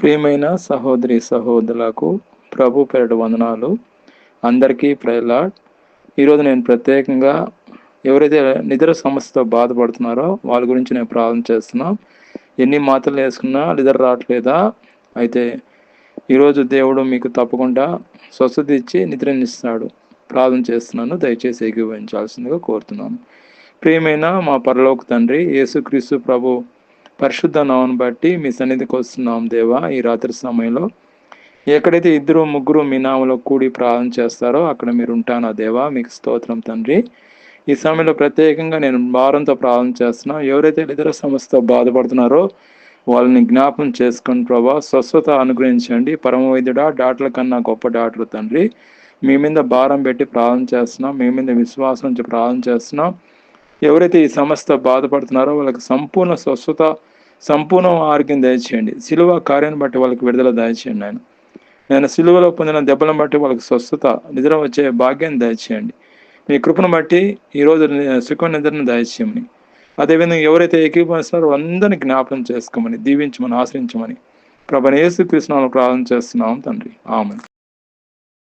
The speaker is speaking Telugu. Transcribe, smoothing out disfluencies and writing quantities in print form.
ప్రియమైన సహోదరి సహోదరులకు ప్రభు పేరిట వందనాలు. అందరికీ ప్రైజ్ లార్డ్. ఈరోజు నేను ప్రత్యేకంగా ఎవరైతే నిద్ర సమస్యతో బాధపడుతున్నారో వాళ్ళ గురించి నేను ప్రార్థన చేస్తున్నా. ఎన్ని మాత్రలు వేసుకున్నా నిద్ర రావట్లేదా? అయితే ఈరోజు దేవుడు మీకు తప్పకుండా స్వస్థత ఇచ్చి నిద్రనిస్తాడు. ప్రార్థన చేస్తున్నాను, దయచేసి ఏకీభవించాల్సిందిగా కోరుతున్నాను. ప్రియమైన మా పరలోక తండ్రి, యేసుక్రీస్తు ప్రభు పరిశుద్ధ నామమును బట్టి మీ సన్నిధికి వస్తున్నాం దేవా. ఈ రాత్రి సమయంలో ఎక్కడైతే 2-3 మీ నామములో కూడి ప్రార్థన చేస్తారో అక్కడ మీరు ఉంటానా దేవా. మీకు స్తోత్రం తండ్రి. ఈ సమయంలో ప్రత్యేకంగా నేను భారంతో ప్రార్థన చేస్తున్నా. ఎవరైతే నిద్ర సమస్యతో బాధపడుతున్నారో వాళ్ళని జ్ఞాపం చేసుకుని ప్రభా, స్వస్థత అనుగ్రహించండి. పరమ వైద్యుడా, డాక్టర్ల కన్నా గొప్ప డాక్టర్ తండ్రి, మీ మీద భారం పెట్టి ప్రార్థన చేస్తున్నాం. మీ మీద విశ్వాసం నుంచి ప్రార్థన చేస్తున్నాం. ఎవరైతే ఈ సమస్యతో బాధపడుతున్నారో వాళ్ళకి సంపూర్ణ స్వస్థత, సంపూర్ణ ఆరోగ్యం దయచేయండి. సిలువ కార్యాన్ని బట్టి వాళ్ళకి విడుదల దయచేయండి. నేను సిలువలో పొందిన దెబ్బలను బట్టి వాళ్ళకి స్వస్థత, నిద్ర వచ్చే భాగ్యాన్ని దయచేయండి. మీ కృపను బట్టి ఈరోజు సుఖ నిద్రను దయచేయమని, అదేవిధంగా ఎవరైతే ఏకీభవిస్తున్నారో అందరినీ జ్ఞాపకం చేసుకోమని, దీవించమని, ఆశ్రయించమని ప్రభువైన యేసుక్రీస్తు నామములో ప్రార్థన చేస్తున్నాం తండ్రి. ఆమేన్.